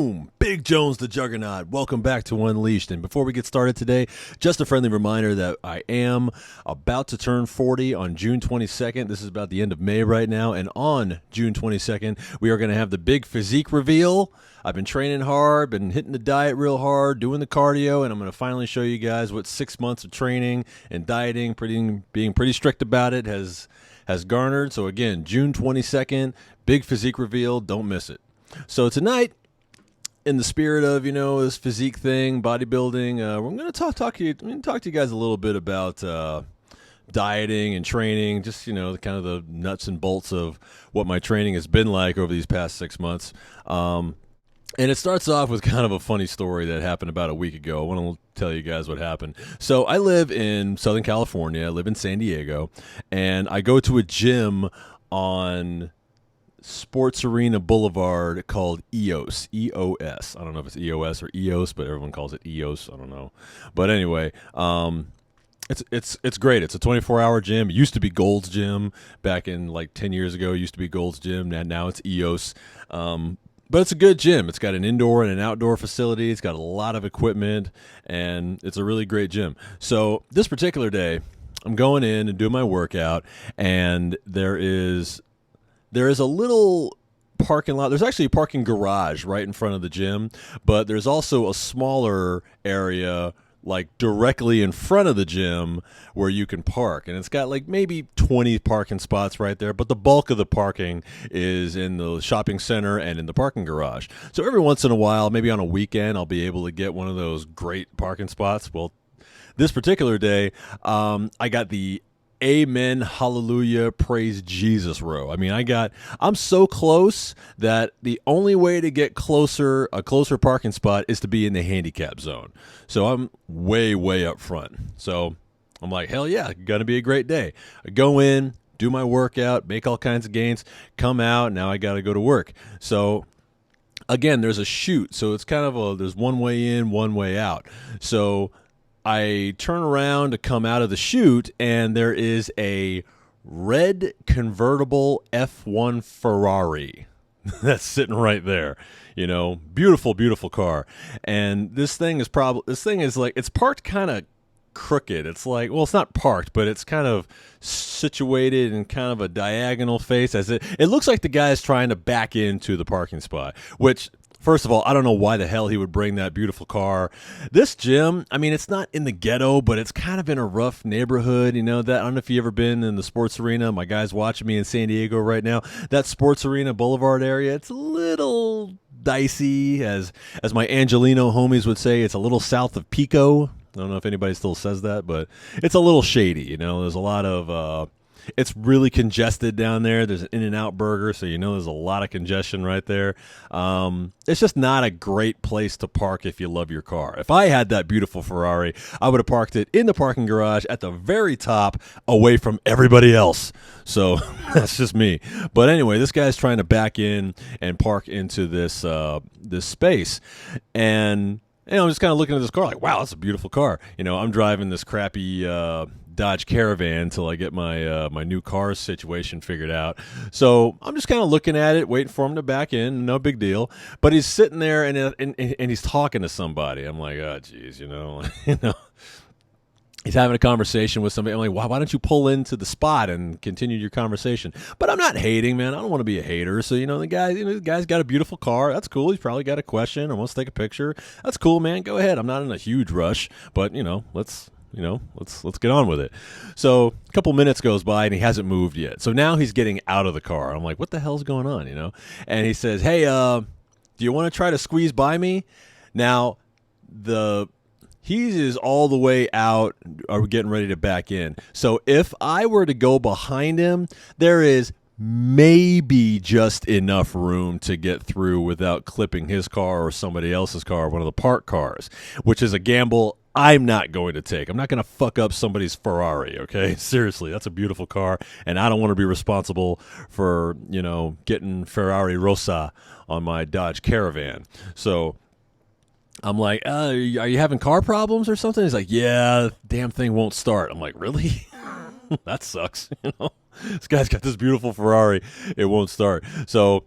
Boom! Big Jones the Juggernaut. Welcome back to Unleashed. And before we get started today, just a friendly reminder that I am about to turn 40 on June 22nd. This is about the end of May right now. And on June 22nd, we are going to have the big physique reveal. I've been training hard, been hitting the diet real hard, doing the cardio, and I'm going to finally show you guys what 6 months of training and dieting, being pretty strict about it, has garnered. So again, June 22nd, big physique reveal. Don't miss it. So tonight, in the spirit of, this physique thing, bodybuilding, we're going to talk to you guys a little bit about dieting and training, just, the kind of the nuts and bolts of what my training has been like over these past 6 months. And it starts off with kind of a funny story that happened about a week ago. I want to tell you guys what happened. So I live in Southern California. I live in San Diego, and I go to a gym on Sports Arena Boulevard called EOS. EOS. I don't know if it's EOS or EOS, but everyone calls it EOS. I don't know. But anyway, it's great. It's a 24-hour gym. It used to be Gold's Gym back in like 10 years ago. It used to be Gold's Gym. And now it's EOS. But it's a good gym. It's got an indoor and an outdoor facility. It's got a lot of equipment, and it's a really great gym. So this particular day, I'm going in and doing my workout, and there is a little parking lot. There's actually a parking garage right in front of the gym, but there's also a smaller area like directly in front of the gym where you can park. And it's got like maybe 20 parking spots right there, but the bulk of the parking is in the shopping center and in the parking garage. So every once in a while, maybe on a weekend, I'll be able to get one of those great parking spots. Well, this particular day, I got the Amen, hallelujah, praise Jesus row. I mean, I'm so close that the only way to get a closer parking spot is to be in the handicap zone. So I'm way, way up front. So I'm like, hell yeah, gonna be a great day. I go in, do my workout, make all kinds of gains, come out, now I gotta go to work. So again, there's a chute. So it's kind of there's one way in, one way out. So I turn around to come out of the chute, and there is a red convertible F1 Ferrari that's sitting right there. Beautiful, beautiful car. And this thing is like, it's parked kind of crooked. It's like, well, it's not parked, but it's kind of situated in kind of a diagonal face. It looks like the guy is trying to back into the parking spot, which, first of all, I don't know why the hell he would bring that beautiful car. This gym, I mean, it's not in the ghetto, but it's kind of in a rough neighborhood. I don't know if you've ever been in the Sports Arena. My guy's watching me in San Diego right now. That Sports Arena Boulevard area, it's a little dicey, as my Angelino homies would say. It's a little south of Pico. I don't know if anybody still says that, but it's a little shady. There's a lot of it's really congested down there. There's an In-N-Out burger, so there's a lot of congestion right there. It's just not a great place to park if you love your car. If I had that beautiful Ferrari, I would have parked it in the parking garage at the very top, away from everybody else. So that's just me. But anyway, this guy's trying to back in and park into this space, and I'm just kind of looking at this car like, wow, that's a beautiful car. I'm driving this crappy Dodge Caravan until I get my new car situation figured out. So I'm just kind of looking at it, waiting for him to back in. No big deal. But he's sitting there and he's talking to somebody. I'm like, oh, geez, He's having a conversation with somebody. I'm like, why don't you pull into the spot and continue your conversation? But I'm not hating, man. I don't want to be a hater. So, the guy's got a beautiful car. That's cool. He's probably got a question or wants to take a picture. That's cool, man. Go ahead. I'm not in a huge rush, but let's get on with it. So a couple minutes goes by and he hasn't moved yet. So now he's getting out of the car. I'm like, what the hell's going on? And he says, hey, do you want to try to squeeze by me? Now he is all the way out, are getting ready to back in. So if I were to go behind him, there is maybe just enough room to get through without clipping his car or somebody else's car, one of the parked cars, which is a gamble I'm not going to take. I'm not going to fuck up somebody's Ferrari, okay? Seriously, that's a beautiful car, and I don't want to be responsible for, getting Ferrari Rosa on my Dodge Caravan. So I'm like, are you having car problems or something? He's like, yeah, damn thing won't start. I'm like, really? That sucks, This guy's got this beautiful Ferrari. It won't start. So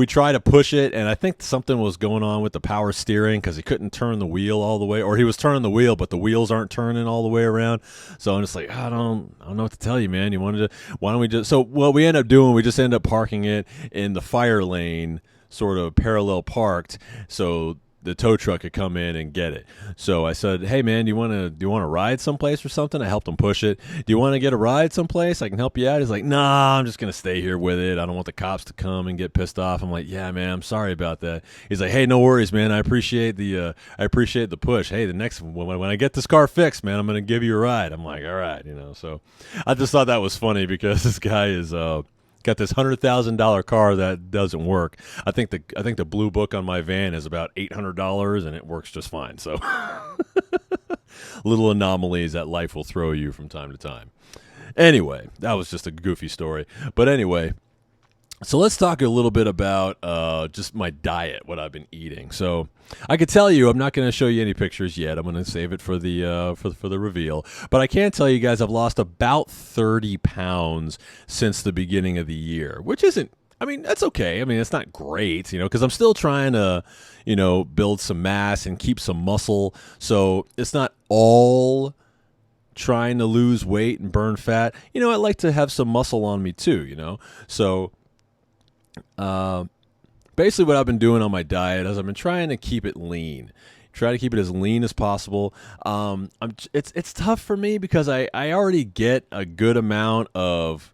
we try to push it, and I think something was going on with the power steering because he couldn't turn the wheel all the way, or he was turning the wheel, but the wheels aren't turning all the way around. So I'm just like, I don't know what to tell you, man. Why don't we just? So what we end up doing, we just end up parking it in the fire lane, sort of parallel parked, so the tow truck could come in and get it. So I said, hey man, do you want to ride someplace or something? I helped him push it. Do you want to get a ride someplace? I can help you out. He's like, nah, I'm just going to stay here with it. I don't want the cops to come and get pissed off. I'm like, yeah, man, I'm sorry about that. He's like, hey, no worries, man. I appreciate the push. Hey, the next when I get this car fixed, man, I'm going to give you a ride. I'm like, all right, so I just thought that was funny because this guy is got this $100,000 car that doesn't work. I think the blue book on my van is about $800 and it works just fine. So little anomalies that life will throw you from time to time. Anyway, that was just a goofy story. But anyway, so let's talk a little bit about just my diet, what I've been eating. So I could tell you, I'm not going to show you any pictures yet. I'm going to save it for the for the reveal. But I can tell you guys, I've lost about 30 pounds since the beginning of the year, which isn't. I mean, that's okay. I mean, it's not great, because I'm still trying to, build some mass and keep some muscle. So it's not all trying to lose weight and burn fat. I like to have some muscle on me too. So. Basically what I've been doing on my diet is I've been trying to keep it lean. Try to keep it as lean as possible. It's tough for me because I already get a good amount of,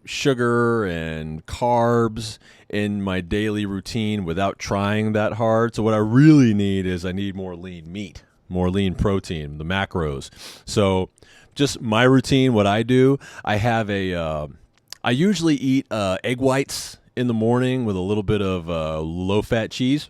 sugar and carbs in my daily routine without trying that hard. So what I really need is I need more lean meat, more lean protein, the macros. So just my routine, what I do, I have I usually eat egg whites in the morning with a little bit of low-fat cheese.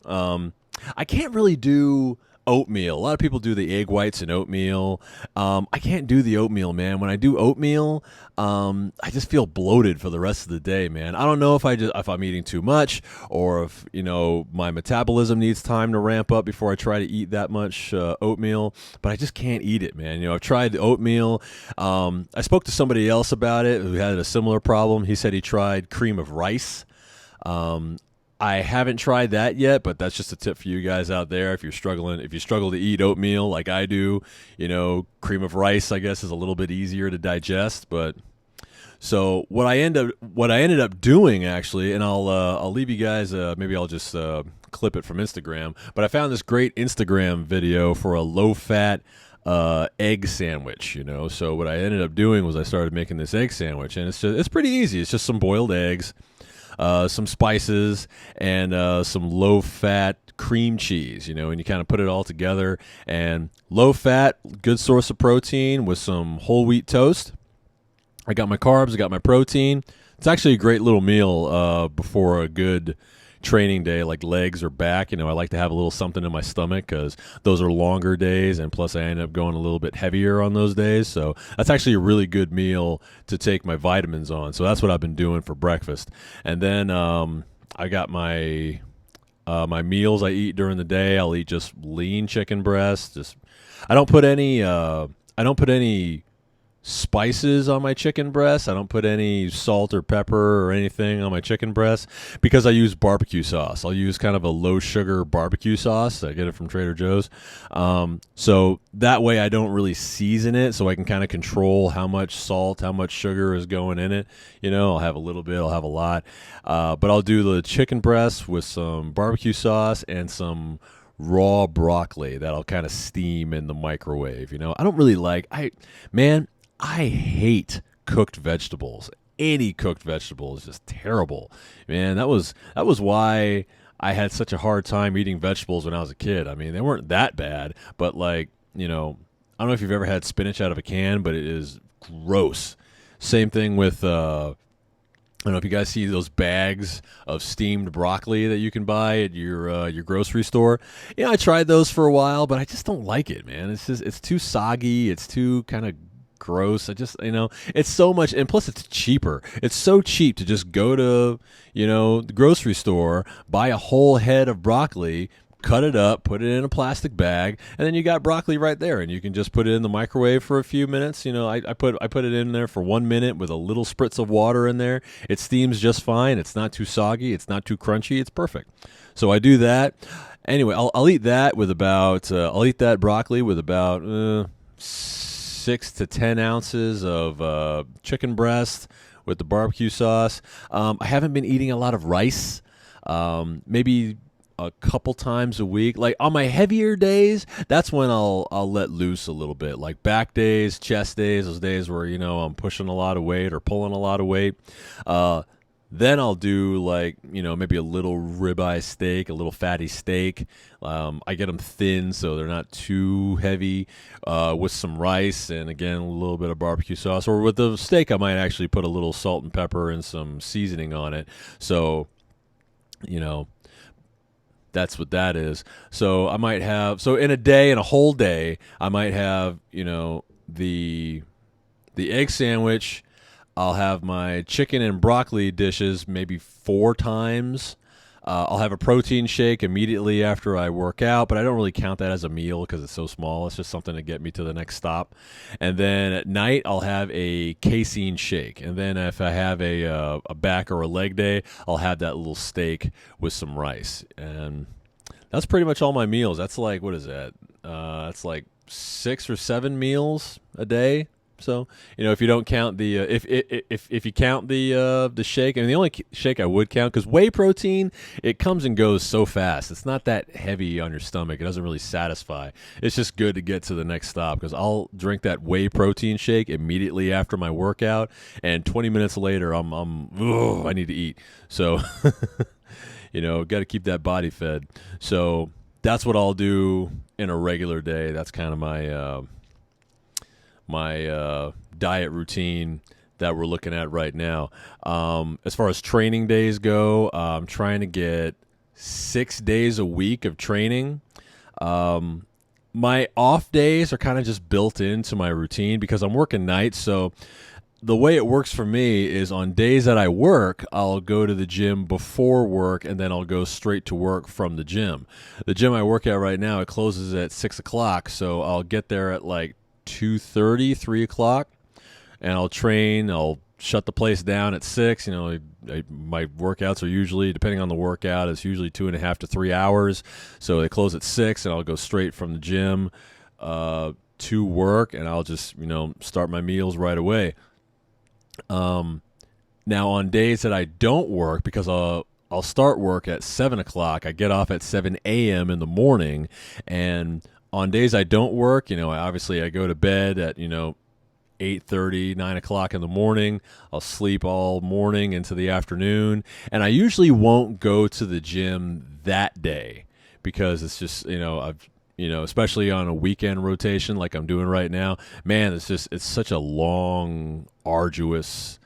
I can't really do oatmeal. A lot of people do the egg whites and oatmeal. I can't do the oatmeal, man. When I do oatmeal, I just feel bloated for the rest of the day, man. I don't know if I'm eating too much or if my metabolism needs time to ramp up before I try to eat that much oatmeal. But I just can't eat it, man. I've tried the oatmeal. I spoke to somebody else about it who had a similar problem. He said he tried cream of rice. I haven't tried that yet, but that's just a tip for you guys out there. If you struggle to eat oatmeal like I do, cream of rice, I guess, is a little bit easier to digest. But so what I ended up doing actually, and I'll leave you guys. Maybe I'll just clip it from Instagram. But I found this great Instagram video for a low-fat egg sandwich. So what I ended up doing was I started making this egg sandwich, and it's pretty easy. It's just some boiled eggs. Some spices and some low-fat cream cheese, and you kind of put it all together. And low-fat, good source of protein with some whole wheat toast. I got my carbs, I got my protein. It's actually a great little meal before a good training day like legs or back. I like to have a little something in my stomach because those are longer days, and plus I end up going a little bit heavier on those days. So that's actually a really good meal to take my vitamins on. So that's what I've been doing for breakfast. And then I got my my meals I eat during the day. I'll eat just lean chicken breast. I don't put any spices on my chicken breast. I don't put any salt or pepper or anything on my chicken breast because I use barbecue sauce. I'll use kind of a low sugar barbecue sauce. I get it from Trader Joe's. So that way I don't really season it, so I can kind of control how much salt, how much sugar is going in it. I'll have a little bit, I'll have a lot. But I'll do the chicken breast with some barbecue sauce and some raw broccoli that I'll kind of steam in the microwave. I don't really I hate cooked vegetables. Any cooked vegetable is just terrible. Man, that was why I had such a hard time eating vegetables when I was a kid. I mean, they weren't that bad, but I don't know if you've ever had spinach out of a can, but it is gross. Same thing with I don't know if you guys see those bags of steamed broccoli that you can buy at your grocery store. I tried those for a while, but I just don't like it, man. It's too soggy. It's too kind of gross. It's so much, and plus it's cheaper. It's so cheap to just go to, the grocery store, buy a whole head of broccoli, cut it up, put it in a plastic bag, and then you got broccoli right there, and you can just put it in the microwave for a few minutes. I put it in there for 1 minute with a little spritz of water in there. It steams just fine. It's not too soggy. It's not too crunchy. It's perfect. So I do that. Anyway, I'll eat that with about I'll eat that broccoli with about 6 to 10 ounces of chicken breast with the barbecue sauce. I haven't been eating a lot of rice. Maybe a couple times a week. Like on my heavier days, that's when I'll let loose a little bit. Like back days, chest days, those days where I'm pushing a lot of weight or pulling a lot of weight. Then I'll do maybe a little ribeye steak, a little fatty steak. I get them thin so they're not too heavy, with some rice and, again, a little bit of barbecue sauce. Or with the steak, I might actually put a little salt and pepper and some seasoning on it. So, that's what that is. So I might have, in a whole day, I might have, the egg sandwich. I'll have my chicken and broccoli dishes maybe 4 times. I'll have a protein shake immediately after I work out, but I don't really count that as a meal because it's so small. It's just something to get me to the next stop. And then at night, I'll have a casein shake. And then if I have a back or a leg day, I'll have that little steak with some rice. And that's pretty much all my meals. That's like, what is that? That's like 6 or 7 meals a day. So, if you don't count the if you count the shake, and the only shake I would count, because whey protein, it comes and goes so fast. It's not that heavy on your stomach. It doesn't really satisfy. It's just good to get to the next stop, because I'll drink that whey protein shake immediately after my workout, and 20 minutes later I need to eat. So, got to keep that body fed. So that's what I'll do in a regular day. That's kind of my diet routine that we're looking at right now. As far as training days go, I'm trying to get 6 days a week of training. My off days are kind of just built into my routine because I'm working nights. So the way it works for me is on days that I work, I'll go to the gym before work, and then I'll go straight to work from the gym. The gym I work at right now, it closes at 6 o'clock, so I'll get there at like 2:30, 3 o'clock, and I'll train. I'll shut the place down at 6. My workouts are usually, depending on the workout, it's usually 2.5 to 3 hours. So they close at 6, and I'll go straight from the gym to work, and I'll just start my meals right away. Now on days that I don't work, because I'll start work at 7 o'clock, I get off at 7 a.m. in the morning, and on days I don't work, obviously I go to bed at, 8:30, 9 o'clock in the morning. I'll sleep all morning into the afternoon. And I usually won't go to the gym that day because it's just, especially on a weekend rotation like I'm doing right now, man, it's such a long, arduous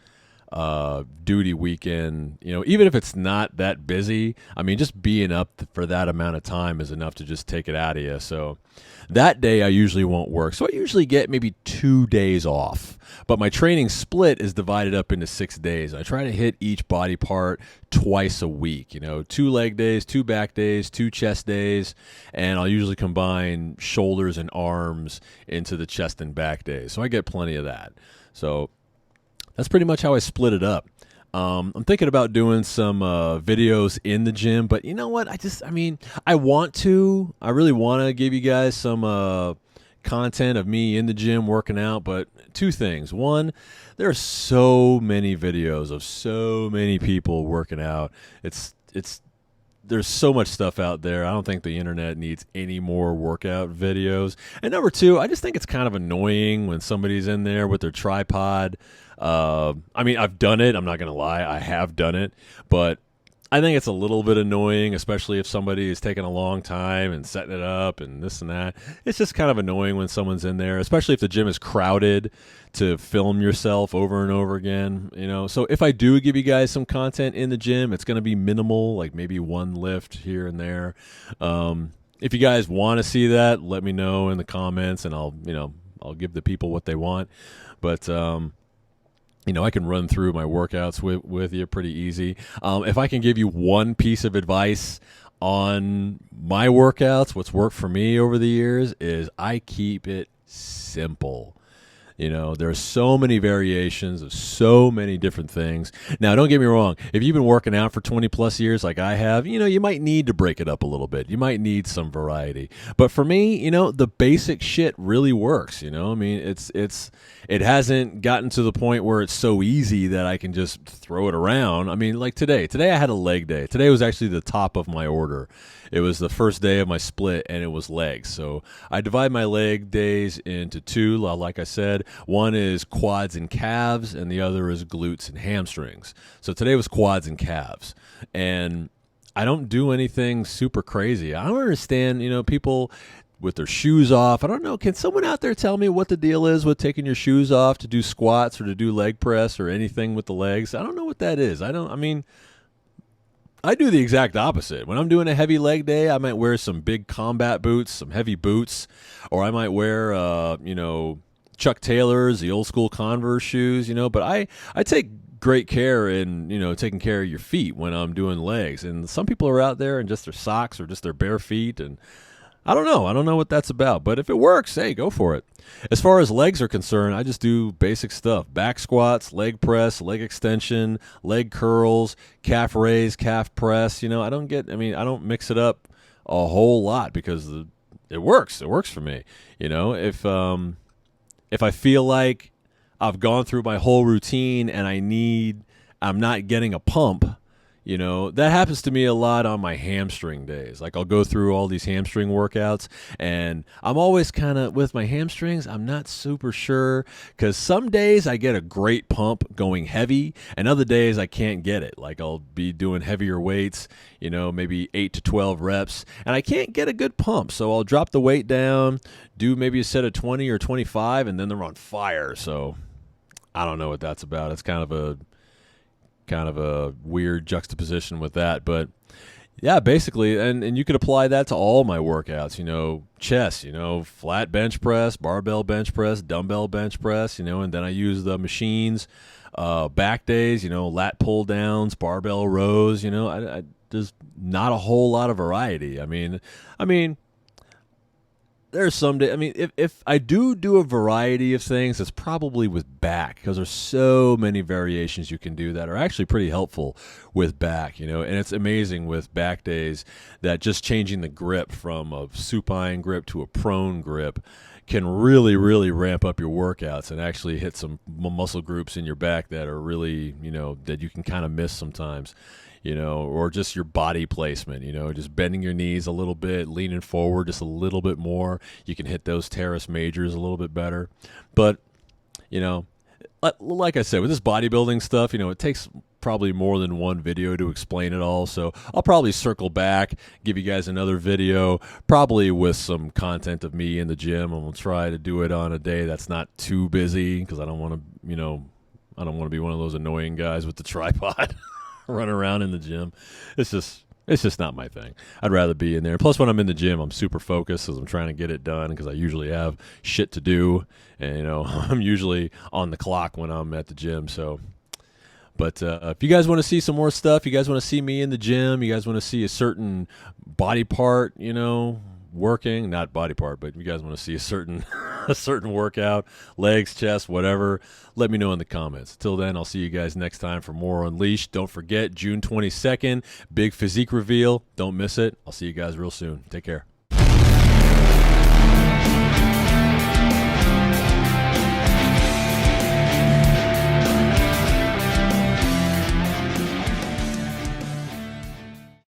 duty weekend. Even if it's not that busy, I mean, just being up for that amount of time is enough to just take it out of you. So that day I usually won't work. So I usually get maybe 2 days off, but my training split is divided up into 6 days. I try to hit each body part twice a week, 2 leg days, 2 back days, 2 chest days, and I'll usually combine shoulders and arms into the chest and back days. So I get plenty of that. So that's pretty much how I split it up. I'm thinking about doing some videos in the gym, but you know what? I really want to give you guys some content of me in the gym working out, but 2 things. One, there are so many videos of so many people working out. There's so much stuff out there. I don't think the internet needs any more workout videos. And number 2, I just think it's kind of annoying when somebody's in there with their tripod. I've done it. I'm not going to lie. I have done it. But I think it's a little bit annoying, especially if somebody is taking a long time and setting it up and this and that. It's just kind of annoying when someone's in there, especially if the gym is crowded, to film yourself over and over again. So if I do give you guys some content in the gym, it's going to be minimal, like maybe 1 lift here and there. If you guys want to see that, let me know in the comments, and I'll give the people what they want. But I can run through my workouts with you pretty easy. If I can give you one piece of advice on my workouts, what's worked for me over the years is I keep it simple. You know, there's so many variations of so many different things. Now, don't get me wrong. If you've been working out for 20 plus years like I have, you know, you might need to break it up a little bit. You might need some variety. But for me, you know, the basic shit really works, you know? I mean, it hasn't gotten to the point where it's so easy that I can just throw it around. I mean, like today. Today I had a leg day. Today was actually the top of my order. It was the first day of my split, and it was legs. So I divide my leg days into two, like I said. One is quads and calves, and the other is glutes and hamstrings. So today was quads and calves. And I don't do anything super crazy. I don't understand, you know, people with their shoes off. I don't know. Can someone out there tell me what the deal is with taking your shoes off to do squats or to do leg press or anything with the legs? I don't know what that is. I do the exact opposite. When I'm doing a heavy leg day, I might wear some big combat boots, some heavy boots, or I might wear, you know, Chuck Taylor's, the old school Converse shoes, you know. But I take great care in, you know, taking care of your feet when I'm doing legs. And some people are out there in just their socks or just their bare feet, and I don't know. I don't know what that's about. But if it works, hey, go for it. As far as legs are concerned, I just do basic stuff. Back squats, leg press, leg extension, leg curls, calf raise, calf press. You know, I don't mix it up a whole lot because it works. It works for me. You know, if I feel like I've gone through my whole routine and I'm not getting a pump, you know, that happens to me a lot on my hamstring days. Like I'll go through all these hamstring workouts, and I'm always kind of, with my hamstrings, I'm not super sure, because some days I get a great pump going heavy, and other days I can't get it. Like I'll be doing heavier weights, you know, maybe 8 to 12 reps, and I can't get a good pump. So I'll drop the weight down, do maybe a set of 20 or 25, and then they're on fire. So I don't know what that's about. It's kind of a weird juxtaposition with that, but yeah, basically, and you could apply that to all my workouts, you know, chest, you know, flat bench press, barbell bench press, dumbbell bench press, you know, and then I use the machines, back days, you know, lat pull downs, barbell rows, you know, I there's not a whole lot of variety. I mean, there's some day. I mean, if I do a variety of things, it's probably with back, because there's so many variations you can do that are actually pretty helpful with back, you know. And it's amazing with back days that just changing the grip from a supine grip to a prone grip can really, really ramp up your workouts and actually hit some muscle groups in your back that are really, you know, that you can kind of miss sometimes. You know, or just your body placement, you know, just bending your knees a little bit, leaning forward just a little bit more. You can hit those teres majors a little bit better. But, you know, like I said, with this bodybuilding stuff, you know, it takes probably more than one video to explain it all. So I'll probably circle back, give you guys another video, probably with some content of me in the gym, and we'll try to do it on a day that's not too busy, because I don't want to, you know, I don't want to be one of those annoying guys with the tripod. Run around in the gym. It's just not my thing. I'd rather be in there. Plus, when I'm in the gym, I'm super focused because I'm trying to get it done, because I usually have shit to do, and you know, I'm usually on the clock when I'm at the gym. So, but if you guys want to see some more stuff, you guys want to see me in the gym, you guys want to see a certain body part, you know, working, not body part, but you guys want to see a certain workout, legs, chest, whatever, let me know in the comments. Till then, I'll see you guys next time for more Unleashed. Don't forget, June 22nd, big physique reveal. Don't miss it. I'll see you guys real soon. Take care.